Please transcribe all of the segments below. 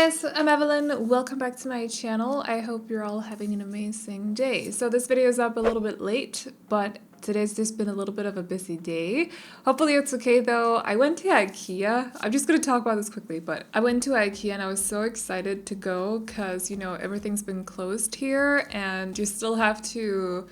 guys, I'm Aveline. Welcome back to my channel. I hope you're all having an amazing day. So this video is up a little bit late, but today's just been a little bit of a busy day. Hopefully it's okay though. I went to IKEA. I'm just going to talk about this quickly, but I went to IKEA and I was so excited to go because, you know, everything's been closed here and you still have to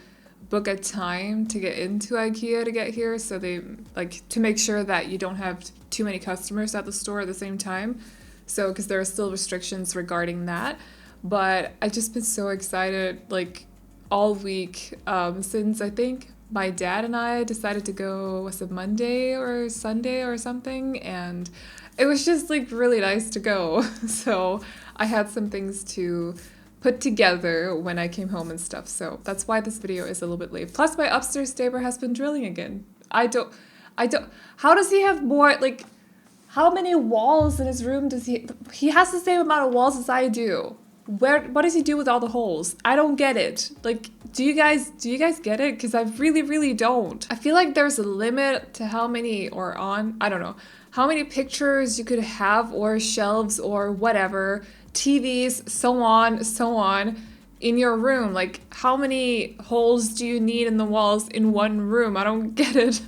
book a time to get into IKEA to get here, so they like to make sure that you don't have too many customers at the store at the same time. So, because there are still restrictions regarding that. But I've just been so excited, like, all week, since I think my dad and I decided to go, was it Monday or Sunday or something? And it was just, like, really nice to go. So, I had some things to put together when I came home and stuff. So, that's why this video is a little bit late. Plus, my upstairs neighbor has been drilling again. How does he have more, like, how many walls in his room does he has the same amount of walls as I do. What does he do with all the holes? I don't get it. Like, do you guys get it? Because I really don't. I feel like there's a limit to how many I don't know, how many pictures you could have or shelves or whatever, TVs, so on in your room. Like, how many holes do you need in the walls in one room? I don't get it.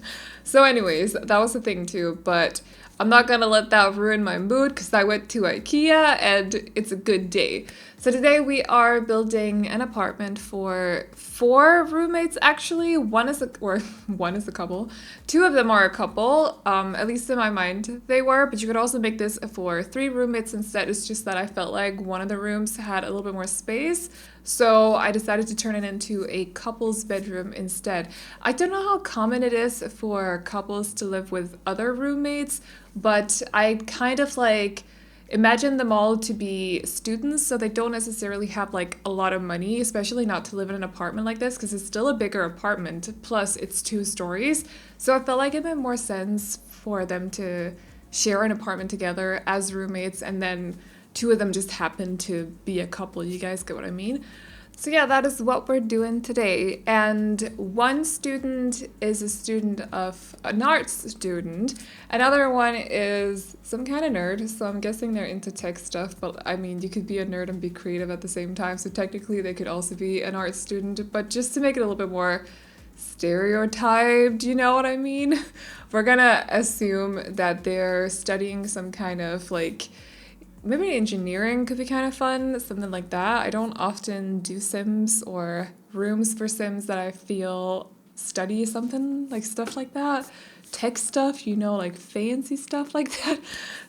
So anyways, that was the thing too, but I'm not gonna let that ruin my mood because I went to IKEA and it's a good day. So today we are building an apartment for 4 roommates actually. One is a couple. 2 of them are a couple, at least in my mind they were, but you could also make this for 3 roommates instead. It's just that I felt like one of the rooms had a little bit more space. So I decided to turn it into a couple's bedroom instead. I don't know how common it is for couples to live with other roommates, but I kind of like imagine them all to be students, so they don't necessarily have like a lot of money, especially not to live in an apartment like this because it's still a bigger apartment, plus it's 2 stories. So I felt like it made more sense for them to share an apartment together as roommates, and then 2 of them just happen to be a couple. You guys get what I mean? So yeah, that is what we're doing today. And one student is an arts student. Another one is some kind of nerd. So I'm guessing they're into tech stuff. But I mean, you could be a nerd and be creative at the same time. So technically they could also be an art student. But just to make it a little bit more stereotyped, you know what I mean? We're gonna assume that they're studying some kind of like, maybe engineering could be kind of fun, something like that. I don't often do Sims or rooms for Sims that I feel study something, like stuff like that. Tech stuff, you know, like fancy stuff like that.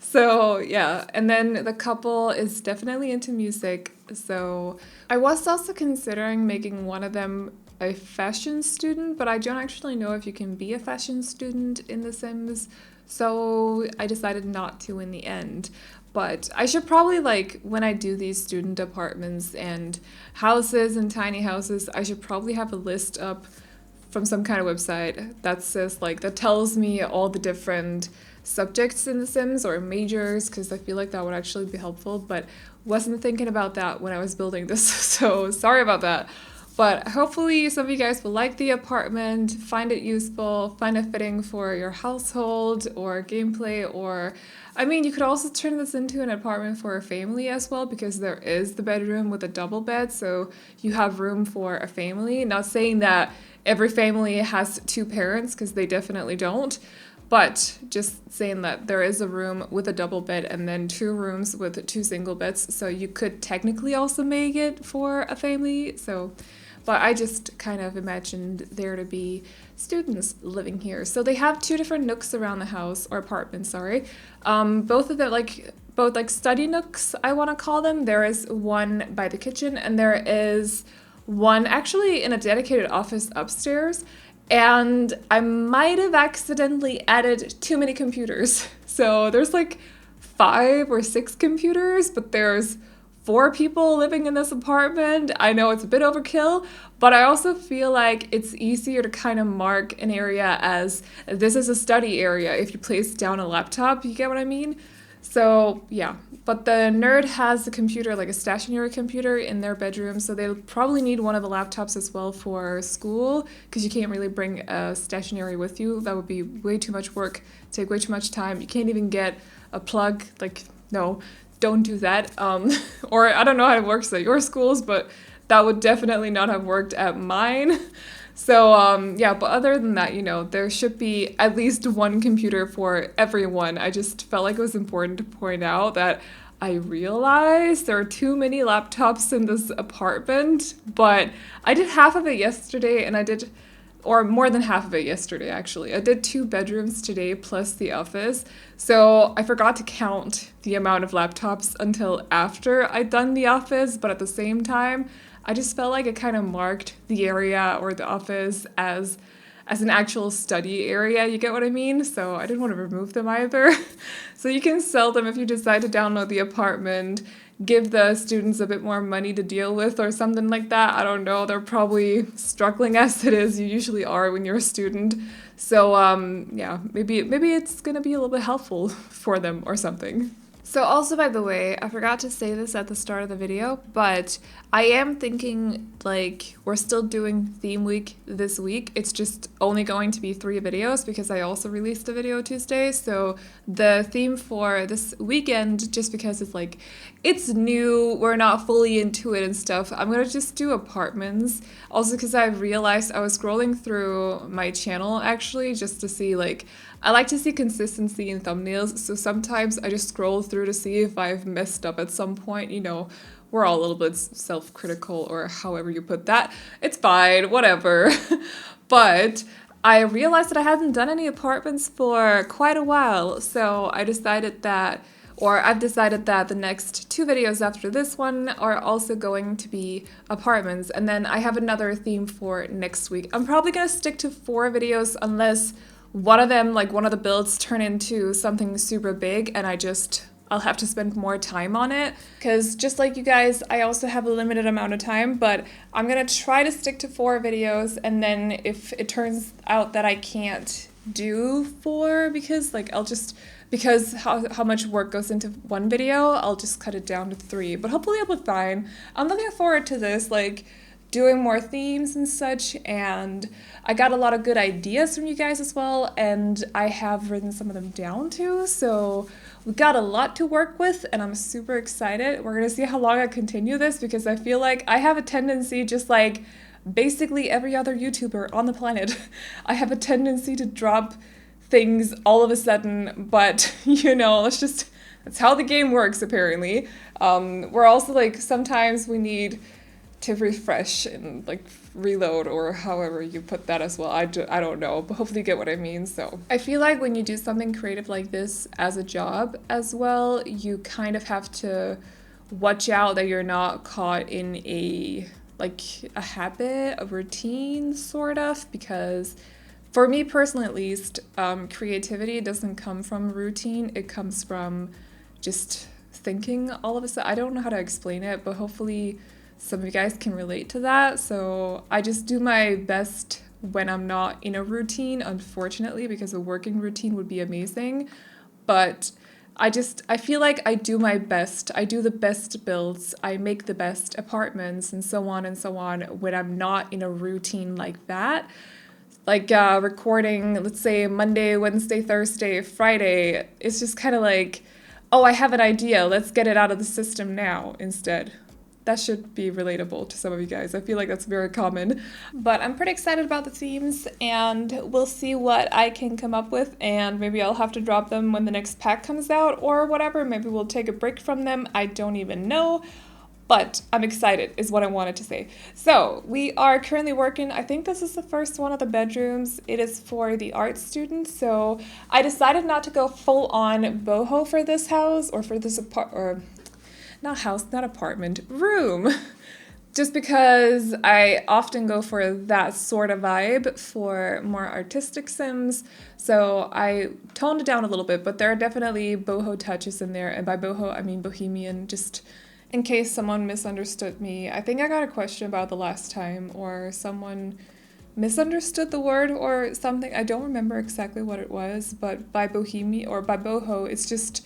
So yeah, and then the couple is definitely into music. So I was also considering making one of them a fashion student, but I don't actually know if you can be a fashion student in The Sims. So I decided not to in the end. But I should probably, like, when I do these student apartments and houses and tiny houses, I should probably have a list up from some kind of website that says, like, that tells me all the different subjects in The Sims or majors, because I feel like that would actually be helpful, but wasn't thinking about that when I was building this, so sorry about that. But hopefully some of you guys will like the apartment, find it useful, find it fitting for your household or gameplay, or I mean, you could also turn this into an apartment for a family as well, because there is the bedroom with a double bed, so you have room for a family. Not saying that every family has 2 parents, because they definitely don't, but just saying that there is a room with a double bed and then 2 rooms with 2 single beds, so you could technically also make it for a family. So, but I just kind of imagined there to be students living here. So they have 2 different nooks around the house, or apartments, sorry. Both of them, both study nooks, I want to call them. There is one by the kitchen, and there is one actually in a dedicated office upstairs. And I might have accidentally added too many computers. So there's like 5 or 6 computers, but there's 4 people living in this apartment. I know it's a bit overkill, but I also feel like it's easier to kind of mark an area as this is a study area if you place down a laptop, you get what I mean? So yeah, but the nerd has a computer, like a stationary computer in their bedroom, so they'll probably need one of the laptops as well for school, because you can't really bring a stationary with you. That would be way too much work, take way too much time. You can't even get a plug, like, no. don't do that. Or I don't know how it works at your schools, but that would definitely not have worked at mine. So yeah, but other than that, you know, there should be at least one computer for everyone. I just felt like it was important to point out that I realized there are too many laptops in this apartment, but I did half of it yesterday and or more than half of it yesterday, actually. I did 2 bedrooms today plus the office. So I forgot to count the amount of laptops until after I'd done the office, but at the same time, I just felt like it kind of marked the area or the office as an actual study area, you get what I mean? So I didn't want to remove them either. So you can sell them if you decide to download the apartment, give the students a bit more money to deal with or something like that. I don't know. They're probably struggling as it is. You usually are when you're a student. So yeah, maybe it's going to be a little bit helpful for them or something. So also, by the way, I forgot to say this at the start of the video, but I am thinking, like, we're still doing theme week this week. It's just only going to be 3 videos because I also released a video Tuesday. So the theme for this weekend, just because it's like, it's new, we're not fully into it and stuff, I'm gonna just do apartments. Also because I realized I was scrolling through my channel actually just to see, like, I like to see consistency in thumbnails, so sometimes I just scroll through to see if I've messed up at some point. You know, we're all a little bit self-critical, or however you put that. It's fine, whatever. But I realized that I hadn't done any apartments for quite a while, so I've decided that the next 2 videos after this one are also going to be apartments, and then I have another theme for next week. I'm probably gonna stick to 4 videos unless one of them, like one of the builds, turn into something super big and I'll have to spend more time on it. Because just like you guys, I also have a limited amount of time, but I'm gonna try to stick to 4 videos, and then if it turns out that I can't do 4 because how much work goes into one video, I'll just cut it down to 3. But hopefully I'll be fine. I'm looking forward to this, like, doing more themes and such, and I got a lot of good ideas from you guys as well, and I have written some of them down too, so we got a lot to work with, and I'm super excited. We're gonna see how long I continue this, because I feel like I have a tendency, just like basically every other YouTuber on the planet, I have a tendency to drop things all of a sudden, but you know, that's how the game works apparently. We're also like, sometimes we need to refresh and like reload, or however you put that as well. I don't know, but hopefully you get what I mean. So I feel like when you do something creative like this as a job as well, you kind of have to watch out that you're not caught in a habit, a routine sort of, because for me personally at least, creativity doesn't come from routine, it comes from just thinking all of a sudden. I don't know how to explain it, but hopefully some of you guys can relate to that. So I just do my best when I'm not in a routine, unfortunately, because a working routine would be amazing. But I feel like I do my best. I do the best builds. I make the best apartments and so on when I'm not in a routine like that. Like recording, let's say Monday, Wednesday, Thursday, Friday. It's just kind of like, oh, I have an idea. Let's get it out of the system now instead. That should be relatable to some of you guys. I feel like that's very common. But I'm pretty excited about the themes, and we'll see what I can come up with, and maybe I'll have to drop them when the next pack comes out or whatever. Maybe we'll take a break from them. I don't even know. But I'm excited is what I wanted to say. So we are currently working, I think this is the first one of the bedrooms. It is for the art students. So I decided not to go full on boho for this house, or for this room, just because I often go for that sort of vibe for more artistic sims. So I toned it down a little bit, but there are definitely boho touches in there. And by boho, I mean bohemian, just in case someone misunderstood me. I think I got a question about the last time, or someone misunderstood the word or something. I don't remember exactly what it was, but by bohemian or by boho, it's just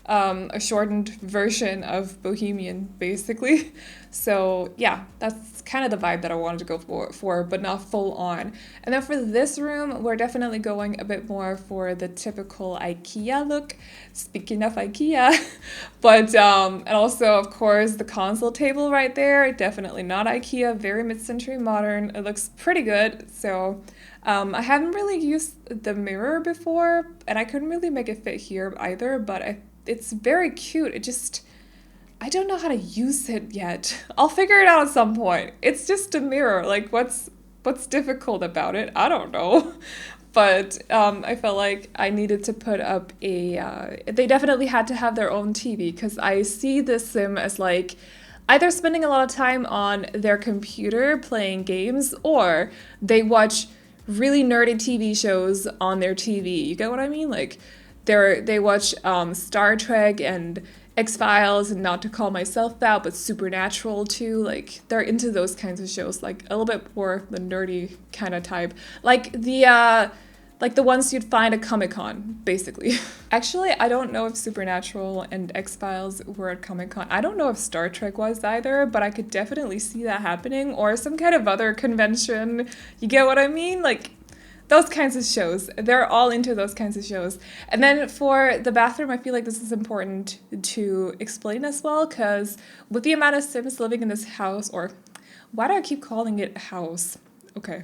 a shortened version of Bohemian, basically. So yeah, that's kind of the vibe that I wanted to go for, but not full on. And then for this room, we're definitely going a bit more for the typical IKEA look. Speaking of IKEA, but and also of course the console table right there, definitely not IKEA, very mid-century modern. It looks pretty good. So I haven't really used the mirror before, and I couldn't really make it fit here either, but it's very cute. I don't know how to use it yet. I'll figure it out at some point. It's just a mirror. Like, what's difficult about it? I don't know. But I felt like I needed to put up they definitely had to have their own TV, because I see this sim as like either spending a lot of time on their computer playing games, or they watch really nerdy TV shows on their TV. You get what I mean? Like, they watch Star Trek and X-Files, and not to call myself that, but Supernatural too. Like, they're into those kinds of shows, like a little bit more the nerdy kind of type. Like the ones you'd find at Comic-Con, basically. Actually, I don't know if Supernatural and X-Files were at Comic-Con. I don't know if Star Trek was either, but I could definitely see that happening, or some kind of other convention. You get what I mean? Like, those kinds of shows. They're all into those kinds of shows. And then for the bathroom, I feel like this is important to explain as well, because with the amount of Sims living in this house, or why do I keep calling it a house? Okay.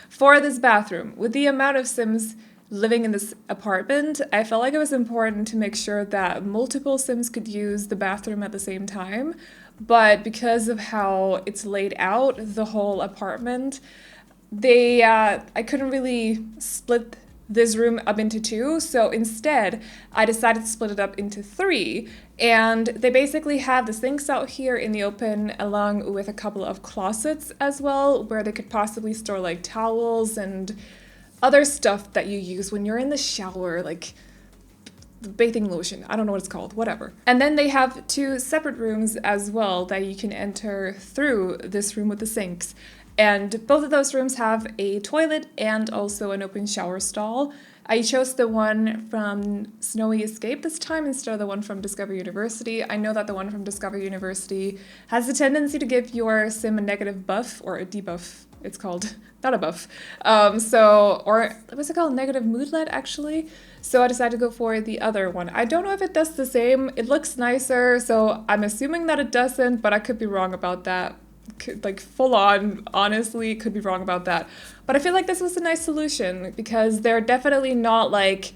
For this bathroom, with the amount of Sims living in this apartment, I felt like it was important to make sure that multiple Sims could use the bathroom at the same time. But because of how it's laid out, the whole apartment, I couldn't really split this room up into two, so instead I decided to split it up into three, and they basically have the sinks out here in the open, along with a couple of closets as well, where they could possibly store like towels and other stuff that you use when you're in the shower, like bathing lotion, I don't know what it's called, whatever. And then they have two separate rooms as well that you can enter through this room with the sinks. And both of those rooms have a toilet and also an open shower stall. I chose the one from Snowy Escape this time instead of the one from Discover University. I know that the one from Discover University has a tendency to give your sim a negative buff, or a debuff, it's called, not a buff. Or what's it called? Negative moodlet, actually. So I decided to go for the other one. I don't know if it does the same. It looks nicer, so I'm assuming that it doesn't, but I could be wrong about that. Like, full on, honestly, could be wrong about that. But I feel like this was a nice solution, because they're definitely not like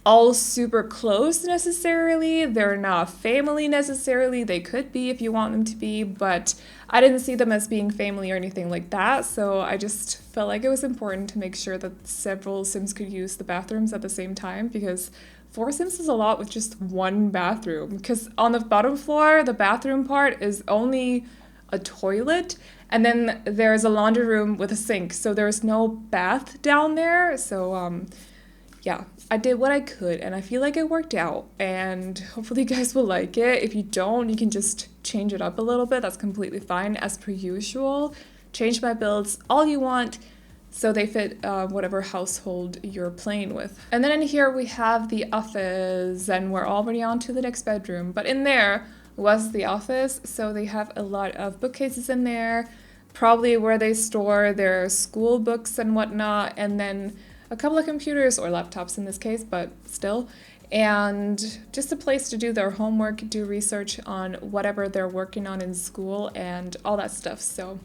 all super close necessarily. They're not family necessarily. They could be if you want them to be, but I didn't see them as being family or anything like that. So I just felt like it was important to make sure that several Sims could use the bathrooms at the same time, because 4 Sims is a lot with just one bathroom. Because on the bottom floor, the bathroom part is only a toilet, and then there's a laundry room with a sink, so there's no bath down there. So yeah, I did what I could, and I feel like it worked out, and hopefully you guys will like it. If you don't, you can just change it up a little bit. That's completely fine. As per usual, change my builds all you want so they fit whatever household you're playing with. And then in here we have the office, and we're already on to the next bedroom, but in there was the office, so they have a lot of bookcases in there, probably where they store their school books and whatnot, and then a couple of computers, or laptops in this case, but still, and just a place to do their homework, do research on whatever they're working on in school, and all that stuff. So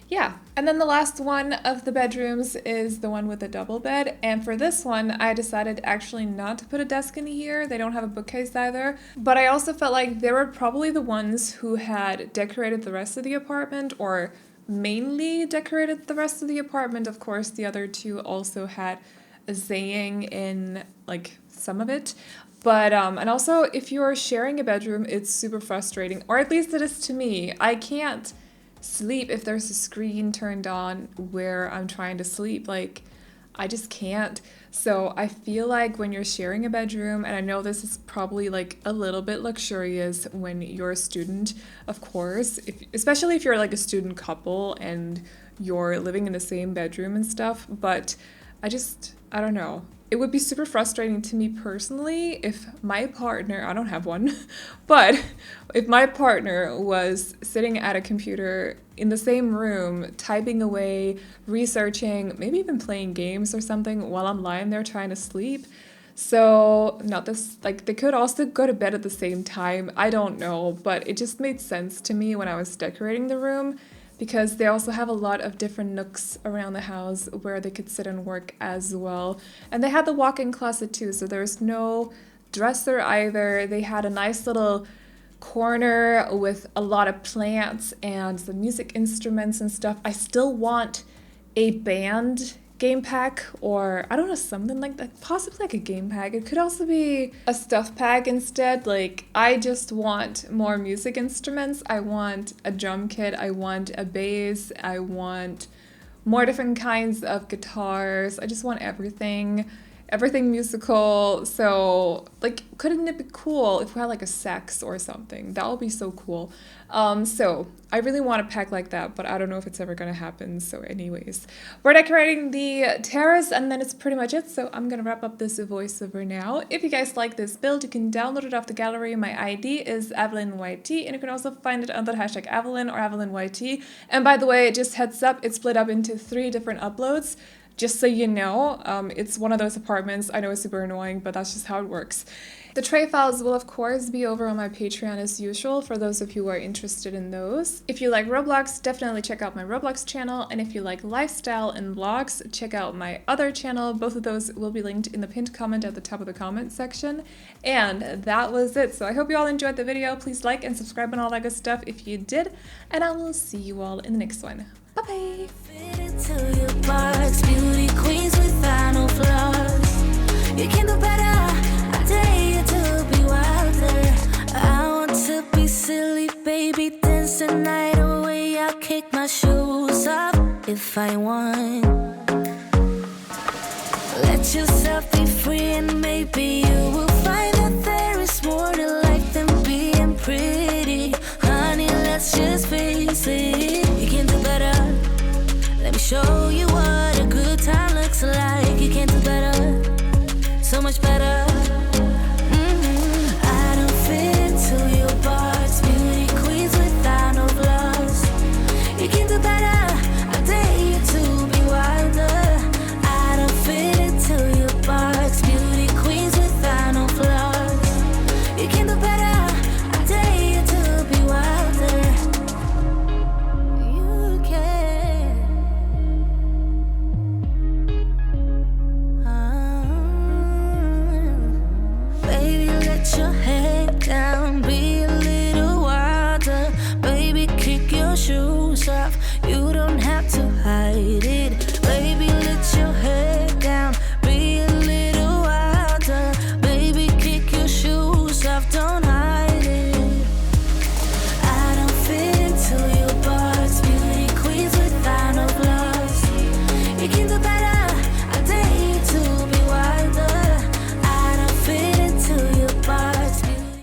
yeah. And then the last one of the bedrooms is the one with the double bed. And for this one, I decided actually not to put a desk in here. They don't have a bookcase either. But I also felt like they were probably the ones who had decorated the rest of the apartment, or mainly decorated the rest of the apartment. Of course, the other two also had a saying in like some of it. But, and also if you're sharing a bedroom, it's super frustrating, or at least it is to me. I can't sleep if there's a screen turned on where I'm trying to sleep. Like, I just can't. So I feel like when you're sharing a bedroom, and I know this is probably like a little bit luxurious when you're a student, of course, especially if you're like a student couple and you're living in the same bedroom and stuff, but I don't know. it would be super frustrating to me personally if my partner, I don't have one, but if my partner was sitting at a computer in the same room, typing away, researching, maybe even playing games or something while I'm lying there trying to sleep. So, not this, like, they could also go to bed at the same time. I don't know, but it just made sense to me when I was decorating the room, because they also have a lot of different nooks around the house where they could sit and work as well. And they had the walk-in closet too, so there's no dresser either. They had a nice little corner with a lot of plants and some music instruments and stuff. I still want a band game pack, or I don't know, something like that, possibly like a game pack. It could also be a stuff pack instead. Like, I just want more music instruments. I want a drum kit, I want a bass, I want more different kinds of guitars. I just want everything musical. So, like, couldn't it be cool if we had like a sax or something? That would be so cool. So I really want a pack like that, but I don't know if it's ever gonna happen. So anyways, we're decorating the terrace and then it's pretty much it. So I'm gonna wrap up this voiceover now. If you guys like this build, you can download it off the gallery. My ID is AvelineYT, and you can also find it under the hashtag Aveline or AvelineYT. And by the way, just heads up, it's split up into 3 different uploads. Just so you know, it's one of those apartments. I know it's super annoying, but that's just how it works. The tray files will of course be over on my Patreon as usual for those of you who are interested in those. If you like Roblox, definitely check out my Roblox channel, and if you like lifestyle and vlogs, check out my other channel. Both of those will be linked in the pinned comment at the top of the comment section. And that was it. So I hope you all enjoyed the video. Please like and subscribe and all that good stuff if you did, and I will see you all in the next one. Bye-bye! Beauty queens without no flaws. You can do better. I dare you to be wilder. I want to be silly, baby. Dance the night away. I'll kick my shoes off if I want. Let yourself be free, and maybe you will find that there is more to life than being pretty. Honey, let's just face it. You can do better. Let me show you what a good time looks like. You can do better, so much better.